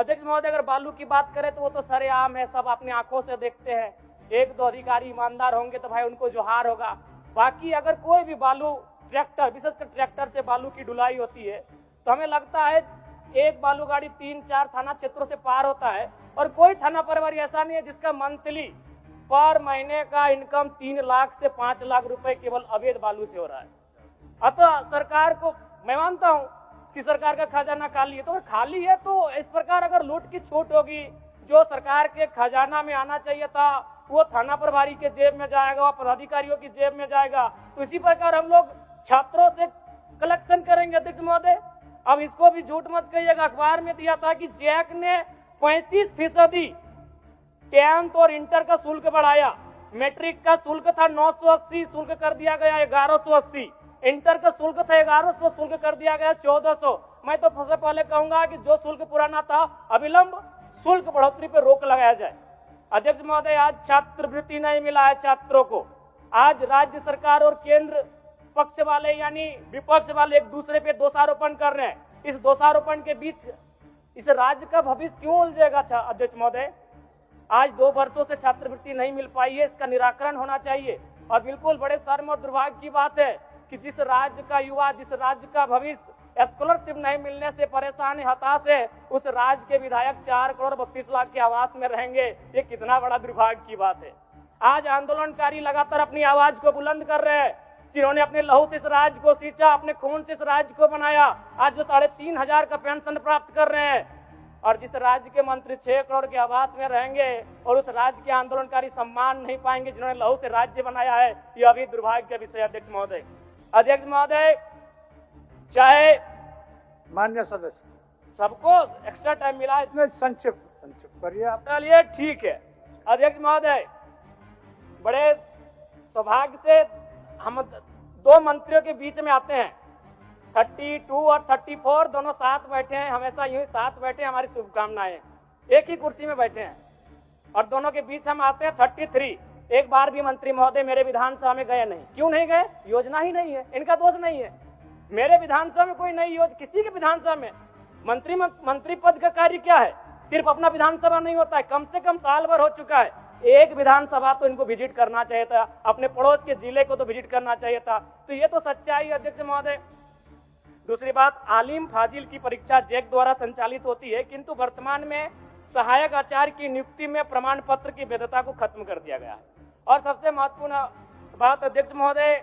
अध्यक्ष महोदय, अगर बालू की बात करें तो वो तो सरेआम है, सब अपनी आंखों से देखते हैं। एक दो अधिकारी ईमानदार होंगे तो भाई उनको जोहार होगा। बाकी अगर कोई भी बालू ट्रैक्टर, विशेषकर ट्रैक्टर से बालू की ढुलाई होती है तो हमें लगता है एक बालू गाड़ी 3-4 थाना क्षेत्रों से पार होता है, और कोई थाना प्रभारी ऐसा नहीं है जिसका मंथली पर महीने का इनकम 3 लाख से 5 लाख रुपए केवल अवैध बालू से हो रहा है। अतः सरकार को मैं मानता हूं कि सरकार का खजाना खाली है, तो खाली है तो इस प्रकार अगर लूट की छूट होगी, जो सरकार के खजाना में आना चाहिए था वो थाना प्रभारी के जेब में जाएगा, पदाधिकारियों की जेब में जाएगा। तो इसी प्रकार हम लोग छात्रों से कलेक्शन करेंगे। अध्यक्ष महोदय, अब इसको भी झूठ मत कहिएगा, अखबार में दिया था कि जैक ने 35% 10th और इंटर का शुल्क बढ़ाया। मैट्रिक का शुल्क था 980, शुल्क कर दिया गया 1180। इंटर का शुल्क था 1100, शुल्क कर दिया गया 1400। मैं तो सबसे पहले कहूंगा कि जो शुल्क पुराना था अविलंब शुल्क बढ़ोतरी पर रोक लगाया जाए। अध्यक्ष महोदय, आज छात्रवृत्ति नहीं मिला है छात्रों को। आज राज्य सरकार और केंद्र पक्ष वाले यानी विपक्ष वाले एक दूसरे पे दोषारोपण कर रहे हैं। इस दोषारोपण के बीच इस राज्य का भविष्य क्यों उलझेगा? अध्यक्ष महोदय, आज 2 वर्षों से छात्रवृत्ति नहीं मिल पाई है, इसका निराकरण होना चाहिए। और बिल्कुल बड़े शर्म और दुर्भाग्य की बात है कि जिस राज्य का युवा, जिस राज्य का भविष्य स्कॉलरशिप नहीं मिलने से परेशान है, हताश है, उस राज्य के विधायक 4 करोड़ 32 लाख के आवास में रहेंगे। ये कितना बड़ा दुर्भाग्य की बात है। आज आंदोलनकारी लगातार अपनी आवाज को बुलंद कर रहे हैं, जिन्होंने अपने लहू से इस राज्य को सींचा, अपने खून से इस राज्य को बनाया, आज जो 3500 का पेंशन प्राप्त कर रहे हैं। और जिस राज्य के मंत्री 6 करोड़ के आवास में रहेंगे और उस राज्य के आंदोलनकारी सम्मान नहीं पाएंगे जिन्होंने लहू से राज्य बनाया है, यह अभी दुर्भाग्य का विषय। अध्यक्ष महोदय, अध्यक्ष महोदय, चाहे मान्य सदस्य सबको एक्स्ट्रा टाइम मिला, इसमें संक्षिप्त करिए आप। चलिए ठीक है। अध्यक्ष महोदय, बड़े सौभाग्य से हम 2 मंत्रियों के बीच में आते हैं। 32 और 34 दोनों साथ बैठे हैं, हमेशा यूं ही साथ बैठे हैं, हमारी शुभकामनाएं। एक ही कुर्सी में बैठे हैं और दोनों के बीच हम आते हैं 33। एक बार भी मंत्री महोदय मेरे विधानसभा में गए नहीं। क्यों नहीं गए? योजना ही नहीं है, इनका दोष नहीं है। मेरे विधानसभा में कोई नई योजना, किसी के विधानसभा में मंत्री पद का कार्य क्या है? सिर्फ अपना विधानसभा नहीं होता है, कम से कम साल भर हो चुका है। एक विधानसभा तो इनको विजिट करना चाहिए था, अपने पड़ोस के जिले को तो विजिट करना चाहिए था। तो ये तो सच्चाई है अध्यक्ष महोदय। दूसरी बात, आलिम फाजिल की परीक्षा जैक द्वारा संचालित होती है, किंतु वर्तमान में सहायक आचार्य की नियुक्ति में प्रमाण पत्र की वैधता को खत्म कर दिया गया है। और सबसे महत्वपूर्ण बात अध्यक्ष महोदय,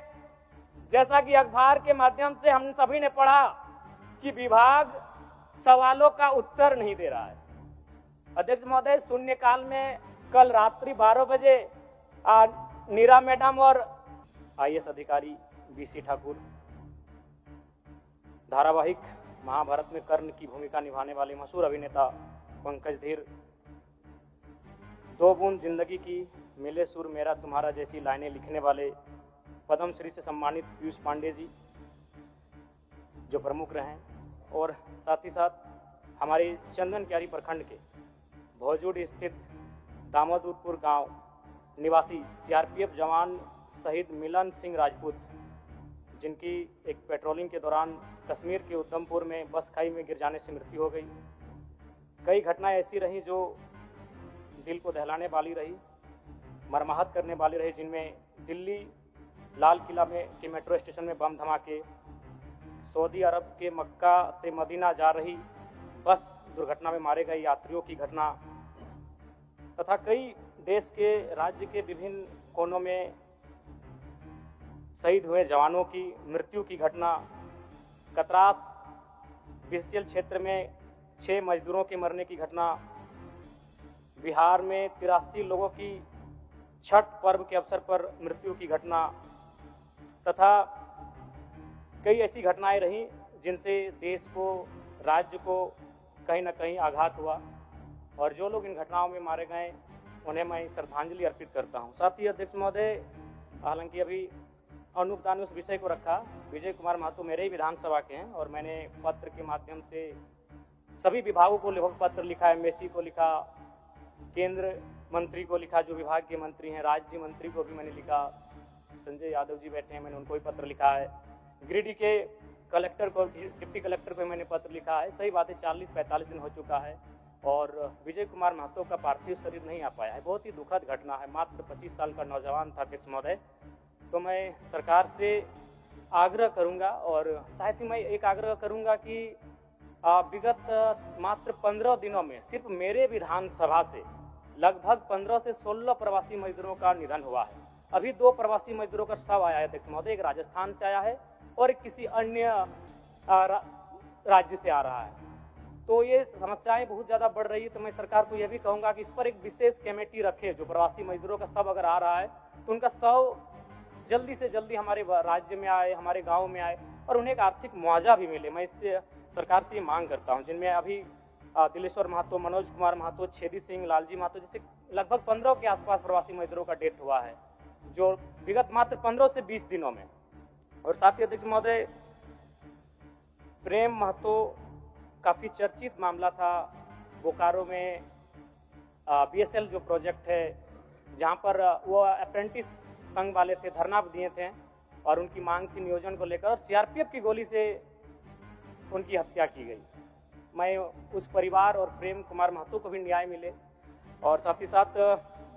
जैसा कि अखबार के माध्यम से हम सभी ने पढ़ा कि विभाग सवालों का उत्तर नहीं दे रहा है। अध्यक्ष महोदय, शून्यकाल में कल रात्रि 12 बजे नीरा मैडम और IAS अधिकारी BC ठाकुर, धारावाहिक महाभारत में कर्ण की भूमिका निभाने वाले मशहूर अभिनेता पंकज धीर, 2 बूंद जिंदगी की, मिले सुर मेरा तुम्हारा जैसी लाइनें लिखने वाले पद्मश्री से सम्मानित पीयूष पांडे जी जो प्रमुख रहे, और साथ ही साथ हमारे चंदन क्यारी प्रखंड के भौजूड स्थित दामोदरपुर गांव निवासी CRPF जवान शहीद मिलन सिंह राजपूत, जिनकी एक पेट्रोलिंग के दौरान कश्मीर के उधमपुर में बस खाई में गिर जाने से मृत्यु हो गई। कई घटनाएं ऐसी रही जो दिल को दहलाने वाली रही, मर्माहत करने वाली रही, जिनमें दिल्ली लाल किला में के मेट्रो स्टेशन में बम धमाके, सऊदी अरब के मक्का से मदीना जा रही बस दुर्घटना में मारे गए यात्रियों की घटना, तथा कई देश के राज्य के विभिन्न कोनों में शहीद हुए जवानों की मृत्यु की घटना, कतरास बीसीएल क्षेत्र में 6 मजदूरों के मरने की घटना, बिहार में 83 लोगों की छठ पर्व के अवसर पर मृत्यु की घटना, तथा कई ऐसी घटनाएं रहीं जिनसे देश को, राज्य को कहीं न कहीं आघात हुआ। और जो लोग इन घटनाओं में मारे गए उन्हें मैं श्रद्धांजलि अर्पित करता हूं। साथ ही अध्यक्ष महोदय, हालांकि अभी अनूप दा ने उस विषय को रखा, विजय कुमार महतो मेरे ही विधानसभा के हैं और मैंने पत्र के माध्यम से सभी विभागों को लिखक पत्र लिखा, MSC को लिखा, केंद्र मंत्री को लिखा, जो विभाग के मंत्री हैं, राज्य मंत्री को भी मैंने लिखा, संजय यादव जी बैठे हैं, मैंने उनको भी पत्र लिखा है, गिरिडीह के कलेक्टर को, डिप्टी कलेक्टर को मैंने पत्र लिखा है। सही बात है, 40-45 दिन हो चुका है, और विजय कुमार महतो का पार्थिव शरीर नहीं आ पाया है। बहुत ही दुखद घटना है। मात्र 25 साल का नौजवान था अध्यक्ष महोदय। तो मैं सरकार से आग्रह करूंगा और साथ ही मैं एक आग्रह करूंगा कि विगत मात्र 15 दिनों में सिर्फ मेरे विधानसभा से लगभग 15 से 16 प्रवासी मजदूरों का निधन हुआ है। अभी 2 प्रवासी मजदूरों का शव आया है अध्यक्ष महोदय, एक राजस्थान से आया है और एक किसी अन्य राज्य से आ रहा है। तो ये समस्याएं बहुत ज्यादा बढ़ रही है। तो मैं सरकार को यह भी कहूंगा कि इस पर एक विशेष कमेटी रखे। जो प्रवासी मजदूरों का शव अगर आ रहा है तो उनका शव जल्दी से जल्दी हमारे राज्य में आए, हमारे गांव में आए और उन्हें एक आर्थिक मुआवजा भी मिले। मैं इससे सरकार से ये मांग करता हूं, जिनमें अभी दिलेश्वर महतो, मनोज कुमार महतो, छेदी सिंह, लालजी महतो जैसे लगभग 15 के आसपास प्रवासी मजदूरों का डेथ हुआ है, जो विगत मात्र 15 से 20 दिनों में। और साथ ही अध्यक्ष महोदय, प्रेम महतो काफी चर्चित मामला था। बोकारो में BSL जो प्रोजेक्ट है, जहां पर वो अप्रेंटिस संघ वाले थे, धरना दिए थे और उनकी मांग थी नियोजन को लेकर, CRPF की गोली से उनकी हत्या की गई। मैं उस परिवार और प्रेम कुमार महतो को भी न्याय मिले। और साथ ही साथ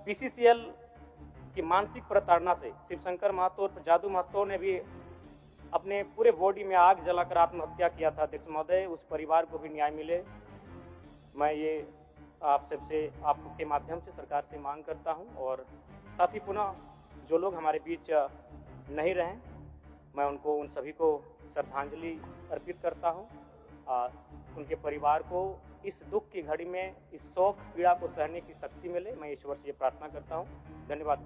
BCCL की मानसिक प्रताड़ना से शिवशंकर महतो और जादू महतो ने भी अपने पूरे बॉडी में आग जलाकर आत्महत्या किया था अध्यक्ष महोदय। उस परिवार को भी न्याय मिले। मैं ये आप सबसे, आपके माध्यम से सरकार से मांग करता हूं। और साथ ही पुनः जो लोग हमारे बीच नहीं रहे, मैं उनको, उन सभी को श्रद्धांजलि अर्पित करता हूं। उनके परिवार को इस दुख की घड़ी में, इस शोक पीड़ा को सहने की शक्ति मिले, मैं ईश्वर से ये प्रार्थना करता हूं। धन्यवाद।